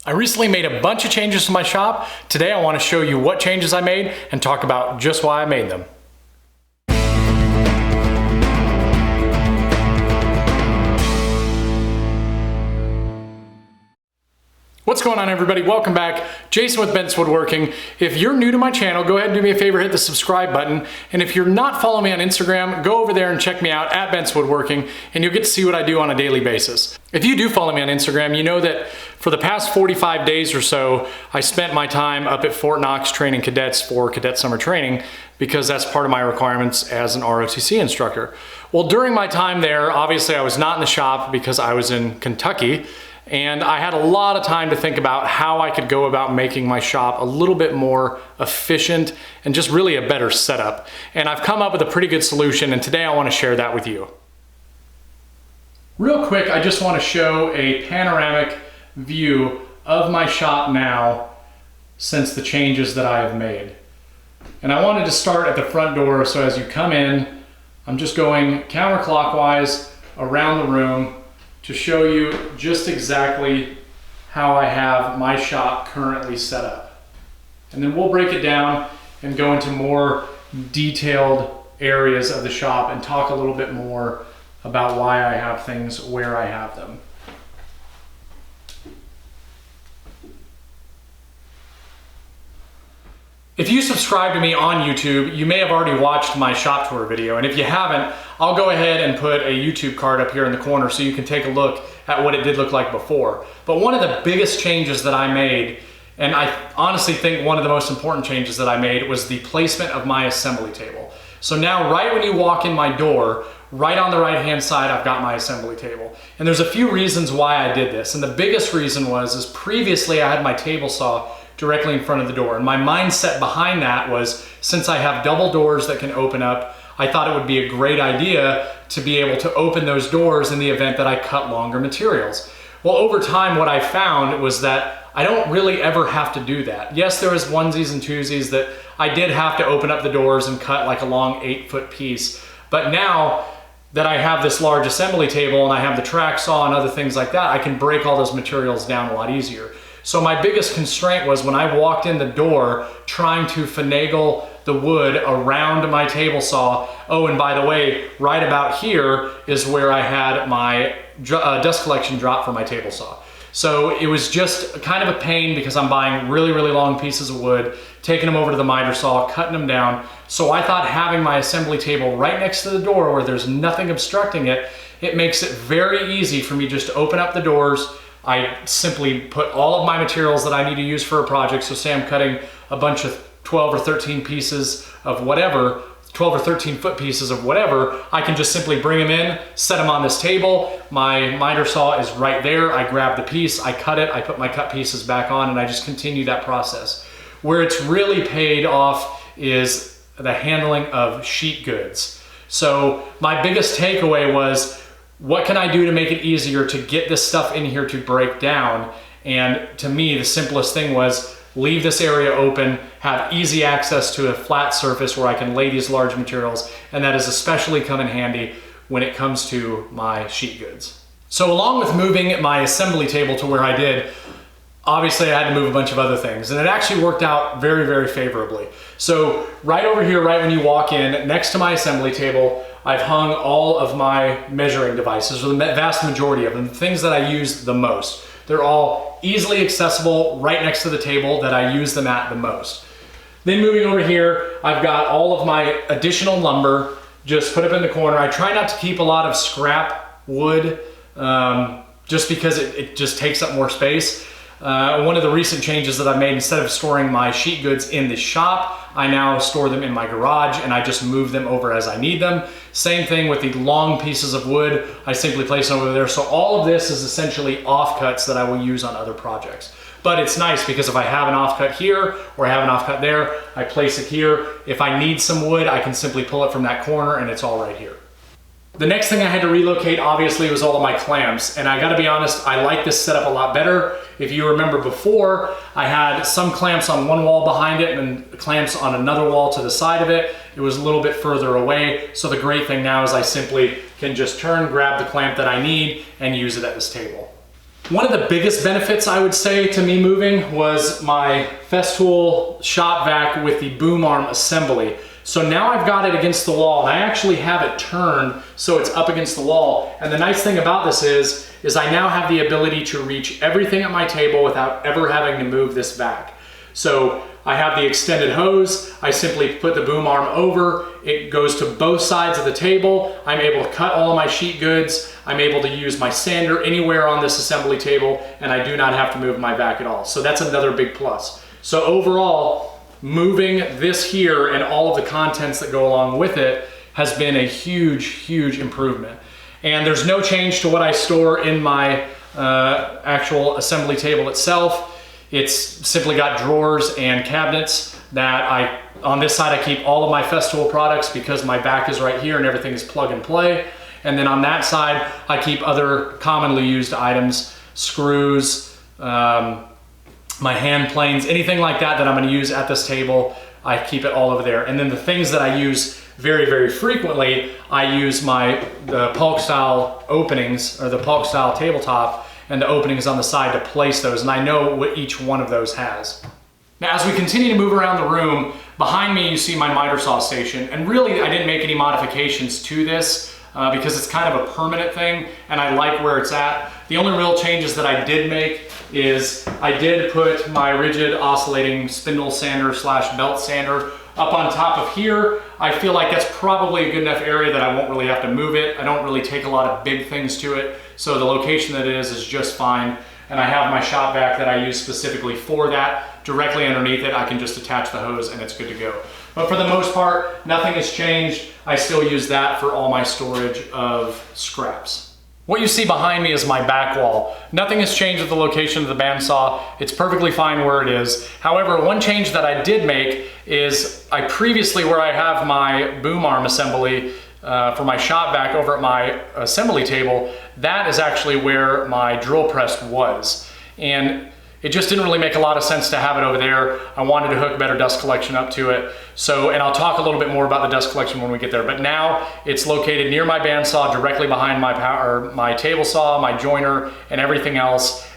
I recently made a bunch of changes to my shop. Today I want to show you what changes I made and talk about just why I made them. What's going on, everybody? Welcome back. Jason with Bent's Woodworking. If you're new to my channel, go ahead and do me a favor, hit the subscribe button. And if you're not following me on Instagram, go over there and check me out at Bent's Woodworking, and you'll get to see what I do on a daily basis. If you do follow me on Instagram, you know that for the past 45 days or so, I spent my time up at Fort Knox training cadets for cadet summer training, because that's part of my requirements as an ROTC instructor. Well, during my time there, obviously I was not in the shop because I was in Kentucky, and I had a lot of time to think about how I could go about making my shop a little bit more efficient and just really a better setup. And I've come up with a pretty good solution, and today I want to share that with you. Real quick, I just want to show a panoramic view of my shop now since the changes that I have made. And I wanted to start at the front door, so as you come in, I'm just going counterclockwise around the room to show you just exactly how I have my shop currently set up. And then we'll break it down and go into more detailed areas of the shop and talk a little bit more about why I have things where I have them. If you subscribe to me on YouTube, you may have already watched my shop tour video, and if you haven't, I'll go ahead and put a YouTube card up here in the corner so you can take a look at what it did look like before. But one of the biggest changes that I made, and I honestly think one of the most important changes that I made, was the placement of my assembly table. So now right when you walk in my door, right on the right hand side, I've got my assembly table. And there's a few reasons why I did this, and the biggest reason was previously I had my table saw directly in front of the door. And my mindset behind that was, since I have double doors that can open up, I thought it would be a great idea to be able to open those doors in the event that I cut longer materials. Well, over time, what I found was that I don't really ever have to do that. Yes, there was onesies and twosies that I did have to open up the doors and cut like a long 8-foot piece. But now that I have this large assembly table and I have the track saw and other things like that, I can break all those materials down a lot easier. So my biggest constraint was when I walked in the door trying to finagle the wood around my table saw. Oh, and by the way, right about here is where I had my dust collection drop for my table saw. So it was just kind of a pain because I'm buying really, really long pieces of wood, taking them over to the miter saw, cutting them down. So I thought having my assembly table right next to the door where there's nothing obstructing it, it makes it very easy for me just to open up the doors. I simply put all of my materials that I need to use for a project. So say I'm cutting a bunch of 12 or 13 pieces of whatever, 12 or 13 foot pieces of whatever, I can just simply bring them in, set them on this table. My miter saw is right there. I grab the piece, I cut it, I put my cut pieces back on, and I just continue that process. Where it's really paid off is the handling of sheet goods. So my biggest takeaway was, what can I do to make it easier to get this stuff in here to break down? And to me, the simplest thing was leave this area open, have easy access to a flat surface where I can lay these large materials, and that has especially come in handy when it comes to my sheet goods. So along with moving my assembly table to where I did, obviously I had to move a bunch of other things, and it actually worked out very, very favorably. So right over here, right when you walk in, next to my assembly table, I've hung all of my measuring devices, or the vast majority of them, the things that I use the most. They're all easily accessible right next to the table that I use them at the most. Then moving over here, I've got all of my additional lumber just put up in the corner. I try not to keep a lot of scrap wood just because it just takes up more space. One of the recent changes that I made, instead of storing my sheet goods in the shop, I now store them in my garage, and I just move them over as I need them. Same thing with the long pieces of wood. I simply place them over there. So all of this is essentially offcuts that I will use on other projects. But it's nice because if I have an offcut here or I have an offcut there, I place it here. If I need some wood, I can simply pull it from that corner and it's all right here. The next thing I had to relocate, obviously, was all of my clamps. And I gotta be honest, I like this setup a lot better. If you remember before, I had some clamps on one wall behind it and clamps on another wall to the side of it. It was a little bit further away. So the great thing now is I simply can just turn, grab the clamp that I need, and use it at this table. One of the biggest benefits, I would say, to me moving was my Festool shop vac with the boom arm assembly. So now I've got it against the wall, and I actually have it turned so it's up against the wall. And the nice thing about this is I now have the ability to reach everything at my table without ever having to move this vac. So I have the extended hose. I simply put the boom arm over. It goes to both sides of the table. I'm able to cut all of my sheet goods. I'm able to use my sander anywhere on this assembly table, and I do not have to move my vac at all. So that's another big plus. So overall, moving this here and all of the contents that go along with it has been a huge, huge improvement. And there's no change to what I store in my actual assembly table itself. It's simply got drawers and cabinets that on this side I keep all of my Festool products because my vac is right here and everything is plug and play. And then on that side, I keep other commonly used items, screws, my hand planes, anything like that that I'm gonna use at this table, I keep it all over there. And then the things that I use very, very frequently, I use the Polk style openings, or the Polk style tabletop, and the openings on the side to place those, and I know what each one of those has. Now, as we continue to move around the room, behind me you see my miter saw station, and really I didn't make any modifications to this because it's kind of a permanent thing, and I like where it's at. The only real changes that I did make is I did put my rigid oscillating spindle sander / belt sander up on top of here. I feel like that's probably a good enough area that I won't really have to move it. I don't really take a lot of big things to it. So the location that it is just fine. And I have my shop vac that I use specifically for that. Directly underneath it, I can just attach the hose and it's good to go. But for the most part, nothing has changed. I still use that for all my storage of scraps. What you see behind me is my back wall. Nothing has changed with the location of the bandsaw. It's perfectly fine where it is. However, one change that I did make is I previously, where I have my boom arm assembly for my shop vac over at my assembly table, that is actually where my drill press was. And it just didn't really make a lot of sense to have it over there. I wanted to hook better dust collection up to it. So, and I'll talk a little bit more about the dust collection when we get there, but now it's located near my bandsaw, directly behind my table saw, my joiner, and everything else.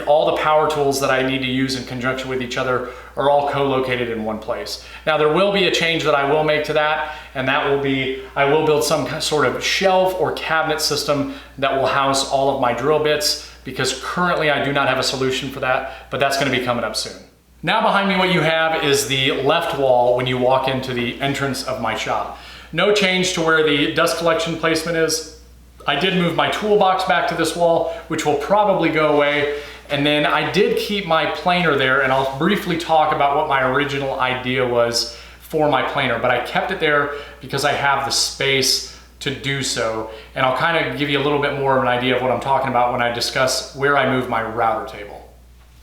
All the power tools that I need to use in conjunction with each other are all co-located in one place. Now there will be a change that I will make to that, and that will be, I will build some sort of shelf or cabinet system that will house all of my drill bits, because currently I do not have a solution for that, but that's gonna be coming up soon. Now behind me what you have is the left wall when you walk into the entrance of my shop. No change to where the dust collection placement is. I did move my toolbox back to this wall, which will probably go away. And then I did keep my planer there, and I'll briefly talk about what my original idea was for my planer, but I kept it there because I have the space to do so. And I'll kind of give you a little bit more of an idea of what I'm talking about when I discuss where I move my router table.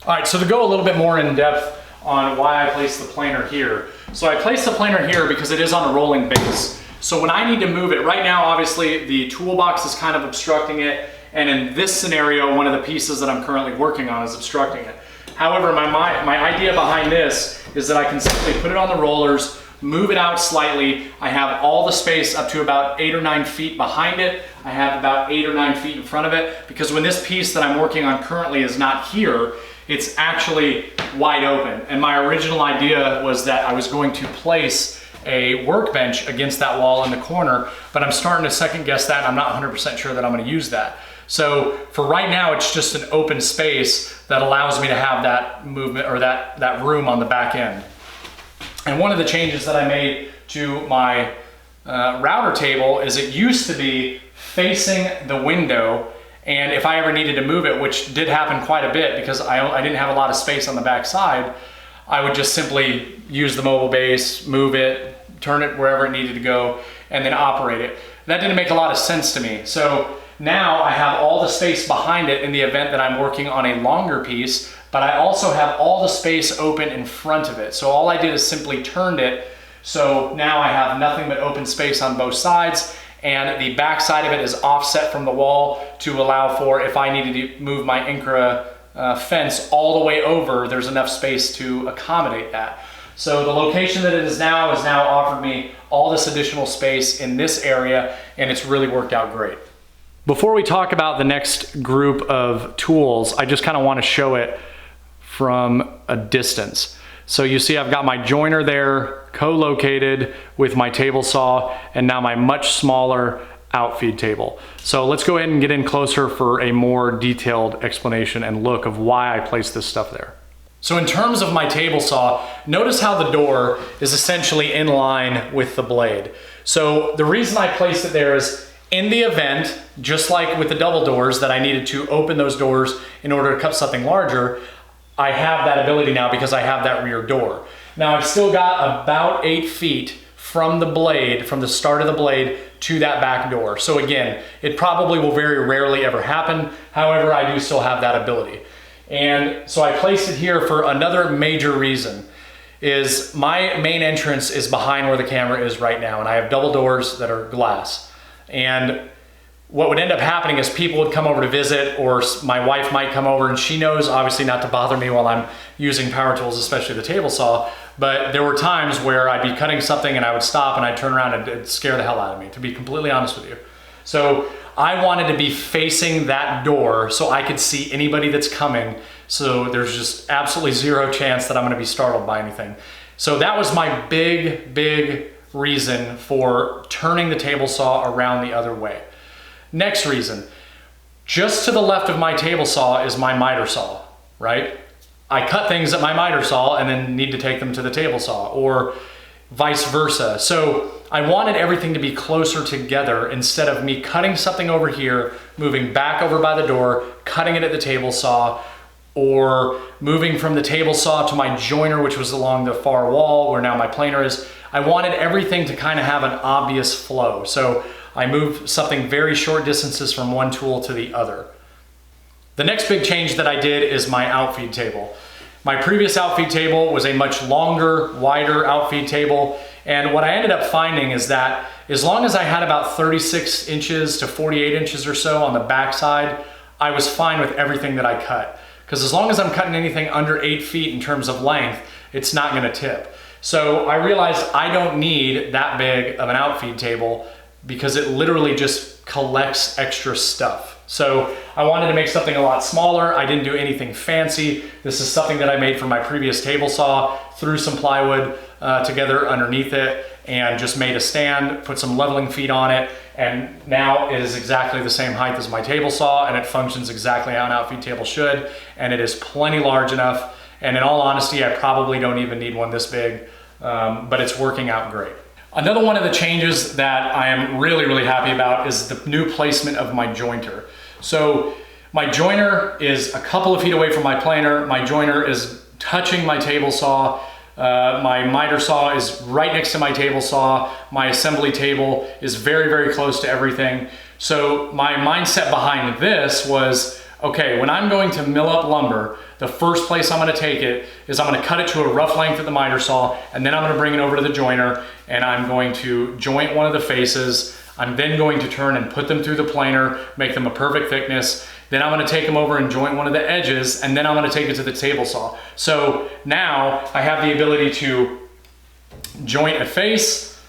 All right, so to go a little bit more in depth on why I place the planer here. So I place the planer here because it is on a rolling base. So when I need to move it, right now, obviously the toolbox is kind of obstructing it. And in this scenario, one of the pieces that I'm currently working on is obstructing it. However, my idea behind this is that I can simply put it on the rollers, move it out slightly. I have all the space up to about 8 or 9 feet behind it. I have about 8 or 9 feet in front of it, because when this piece that I'm working on currently is not here, it's actually wide open. And my original idea was that I was going to place a workbench against that wall in the corner, but I'm starting to second guess that, and I'm not 100% sure that I'm gonna use that. So for right now, it's just an open space that allows me to have that movement, or that room on the back end. And one of the changes that I made to my router table is it used to be facing the window, and if I ever needed to move it, which did happen quite a bit because I didn't have a lot of space on the back side, I would just simply use the mobile base, move it, turn it wherever it needed to go, and then operate it. That didn't make a lot of sense to me. So now I have all the space behind it in the event that I'm working on a longer piece, but I also have all the space open in front of it. So all I did is simply turned it. So now I have nothing but open space on both sides, and the back side of it is offset from the wall to allow for, if I needed to move my Incra fence all the way over, there's enough space to accommodate that. So the location that it is now offered me all this additional space in this area, and it's really worked out great. Before we talk about the next group of tools, I just kind of want to show it from a distance. So you see I've got my joiner there co-located with my table saw and now my much smaller outfeed table. So let's go ahead and get in closer for a more detailed explanation and look of why I placed this stuff there. So in terms of my table saw, notice how the door is essentially in line with the blade. So the reason I placed it there is in the event, just like with the double doors, that I needed to open those doors in order to cut something larger, I have that ability now because I have that rear door. Now I've still got about 8 feet from the blade, from the start of the blade to that back door. So again, it probably will very rarely ever happen. However, I do still have that ability. And so I placed it here for another major reason. Is my main entrance is behind where the camera is right now, and I have double doors that are glass. And what would end up happening is people would come over to visit, or my wife might come over, and she knows obviously not to bother me while I'm using power tools, especially the table saw. But there were times where I'd be cutting something and I would stop and I'd turn around and it'd scare the hell out of me, to be completely honest with you. So I wanted to be facing that door so I could see anybody that's coming. So there's just absolutely zero chance that I'm gonna be startled by anything. So that was my big reason for turning the table saw around the other way. Next reason, just to the left of my table saw is my miter saw, right? I cut things at my miter saw and then need to take them to the table saw, or vice versa. So I wanted everything to be closer together instead of me cutting something over here, moving back over by the door, cutting it at the table saw, or moving from the table saw to my joiner, which was along the far wall where now my planer is. I wanted everything to kind of have an obvious flow. So I moved something very short distances from one tool to the other. The next big change that I did is my outfeed table. My previous outfeed table was a much longer, wider outfeed table. And what I ended up finding is that as long as I had about 36 inches to 48 inches or so on the back side, I was fine with everything that I cut. Because as long as I'm cutting anything under 8 feet in terms of length, it's not gonna tip. So I realized I don't need that big of an outfeed table because it literally just collects extra stuff. So I wanted to make something a lot smaller. I didn't do anything fancy. This is something that I made from my previous table saw, threw some plywood together underneath it and just made a stand, put some leveling feet on it, and now it is exactly the same height as my table saw, and it functions exactly how an outfeed table should, and it is plenty large enough. And in all honesty, I probably don't even need one this big, but it's working out great. Another one of the changes that I am really happy about is the new placement of my jointer. So my joiner is a couple of feet away from my planer. My joiner is touching my table saw. My miter saw is right next to my table saw. My assembly table is very close to everything. So my mindset behind this was, okay, when I'm going to mill up lumber, the first place I'm gonna take it is I'm gonna cut it to a rough length at the miter saw, and then I'm gonna bring it over to the joiner, and I'm going to joint one of the faces. I'm then going to turn and put them through the planer, make them a perfect thickness. Then I'm gonna take them over and joint one of the edges, and then I'm gonna take it to the table saw. So now I have the ability to joint a face,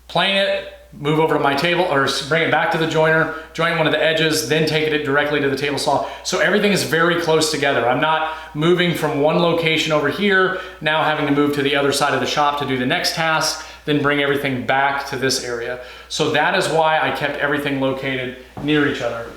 plane it, move over to my table, or bring it back to the joiner, join one of the edges, then take it directly to the table saw. So everything is very close together. I'm not moving from one location over here, now having to move to the other side of the shop to do the next task, then bring everything back to this area. So that is why I kept everything located near each other.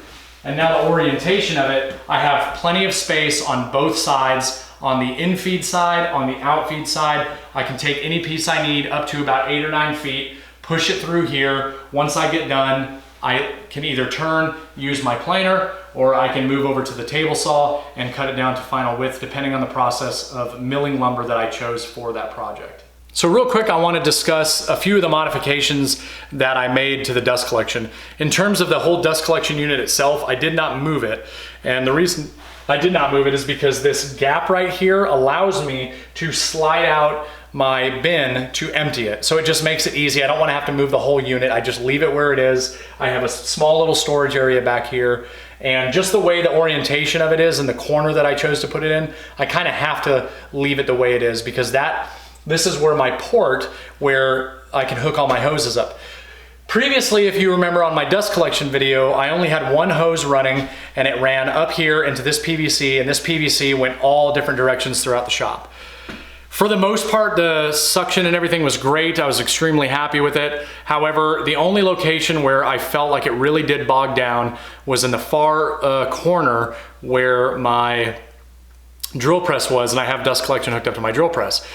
And now the orientation of it, I have plenty of space on both sides. On the infeed side, on the outfeed side, I can take any piece I need up to about 8 or 9 feet, push it through here. Once I get done, I can either turn, use my planer, or I can move over to the table saw and cut it down to final width, depending on the process of milling lumber that I chose for that project. So real quick, I want to discuss a few of the modifications that I made to the dust collection. In terms of the whole dust collection unit itself, I did not move it. And the reason I did not move it is because this gap right here allows me to slide out my bin to empty it. So it just makes it easy. I don't want to have to move the whole unit. I just leave it where it is. I have a small little storage area back here. And just the way the orientation of it is and the corner that I chose to put it in, I kind of have to leave it the way it is because this is where my port, where I can hook all my hoses up. Previously, if you remember on my dust collection video, I only had one hose running and it ran up here into this PVC, and this PVC went all different directions throughout the shop. For the most part, the suction and everything was great. I was extremely happy with it. However, the only location where I felt like it really did bog down was in the far corner where my drill press was, and I have dust collection hooked up to my drill press.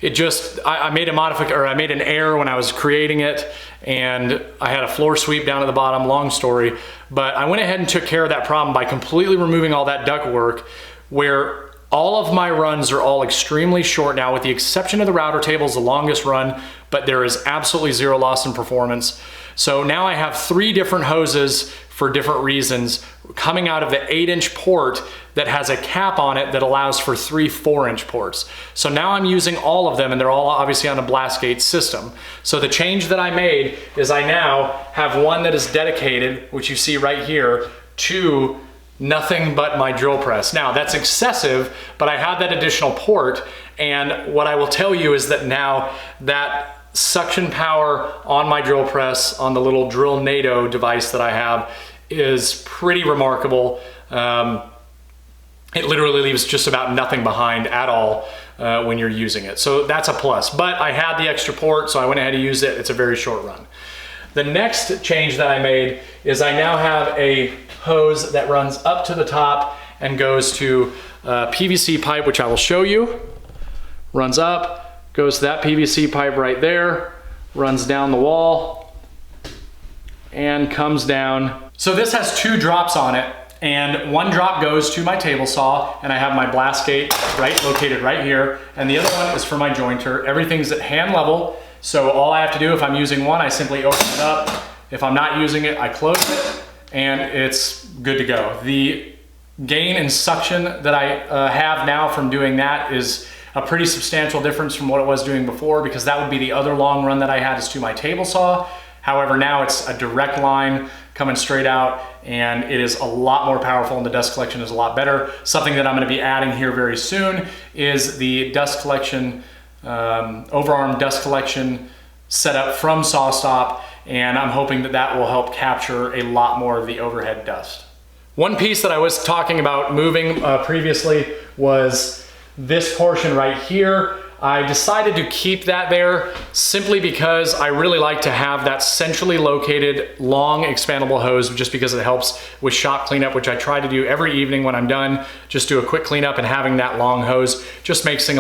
It just, I made a modification, or I made an error when I was creating it, and I had a floor sweep down at the bottom, long story, but I went ahead and took care of that problem by completely removing all that duct work, where all of my runs are all extremely short now, with the exception of the router table is the longest run, but there is absolutely zero loss in performance. So now I have 3 different hoses for different reasons coming out of the 8-inch port that has a cap on it that allows for 3 4-inch ports. So now I'm using all of them, and they're all obviously on a blast gate system. So the change that I made is I now have one that is dedicated, which you see right here, to nothing but my drill press. Now that's excessive, but I have that additional port, and what I will tell you is that now that suction power on my drill press on the little drill NATO device that I have is pretty remarkable. It literally leaves just about nothing behind at all when you're using it. So that's a plus, but I had the extra port, so I went ahead and used it. It's a very short run. The next change that I made is I now have a hose that runs up to the top and goes to a PVC pipe, which I will show you. Runs up, goes to that PVC pipe right there, runs down the wall, and comes down. So this has 2 drops on it, and one drop goes to my table saw, and I have my blast gate located right here, and the other one is for my jointer. Everything's at hand level, so all I have to do if I'm using one, I simply open it up. If I'm not using it, I close it, and it's good to go. The gain and suction that I have now from doing that is a pretty substantial difference from what it was doing before, because that would be the other long run that I had is to my table saw. However, now it's a direct line coming straight out, and it is a lot more powerful, and the dust collection is a lot better. Something that I'm gonna be adding here very soon is the dust collection, overarm dust collection setup from SawStop, and I'm hoping that that will help capture a lot more of the overhead dust. One piece that I was talking about moving previously was this portion right here. I decided to keep that there simply because I really like to have that centrally located long expandable hose, just because it helps with shop cleanup, which I try to do every evening when I'm done. Just do a quick cleanup, and having that long hose just makes things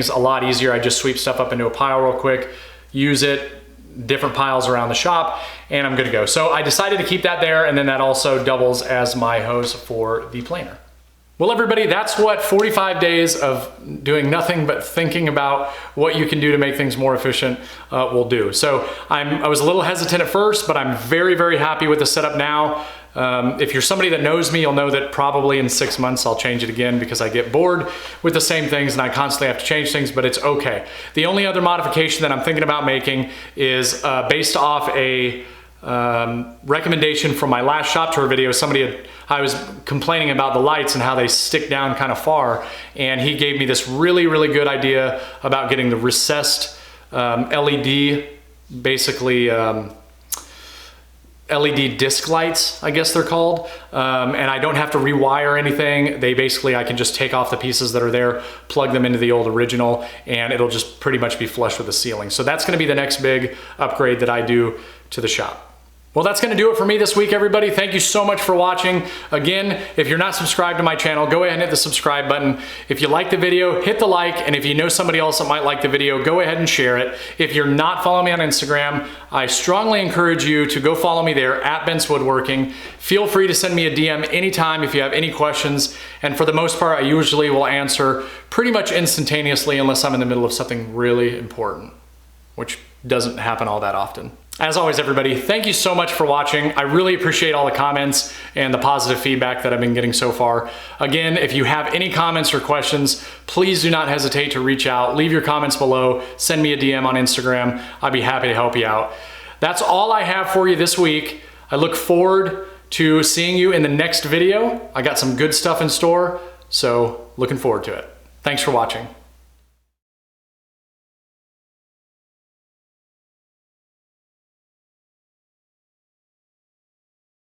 a lot easier. I just sweep stuff up into a pile real quick, use it, different piles around the shop, and I'm good to go. So I decided to keep that there, and then that also doubles as my hose for the planer. Well, everybody, that's what 45 days of doing nothing but thinking about what you can do to make things more efficient will do. So I was a little hesitant at first, but I'm very, very happy with the setup now. If you're somebody that knows me, you'll know that probably in 6 months I'll change it again, because I get bored with the same things and I constantly have to change things, but it's okay. The only other modification that I'm thinking about making is based off a recommendation from my last shop tour video. I was complaining about the lights and how they stick down kind of far, and he gave me this really, really good idea about getting the recessed LED, basically LED disc lights, I guess they're called, and I don't have to rewire anything. I can just take off the pieces that are there, plug them into the old original, and it'll just pretty much be flush with the ceiling. So that's gonna be the next big upgrade that I do to the shop. Well, that's gonna do it for me this week, everybody. Thank you so much for watching. Again, if you're not subscribed to my channel, go ahead and hit the subscribe button. If you like the video, hit the like, and if you know somebody else that might like the video, go ahead and share it. If you're not following me on Instagram, I strongly encourage you to go follow me there at Bent's Woodworking. Feel free to send me a DM anytime if you have any questions, and for the most part, I usually will answer pretty much instantaneously unless I'm in the middle of something really important, which doesn't happen all that often. As always, everybody, thank you so much for watching. I really appreciate all the comments and the positive feedback that I've been getting so far. Again, if you have any comments or questions, please do not hesitate to reach out. Leave your comments below. Send me a DM on Instagram. I'd be happy to help you out. That's all I have for you this week. I look forward to seeing you in the next video. I got some good stuff in store, so looking forward to it. Thanks for watching.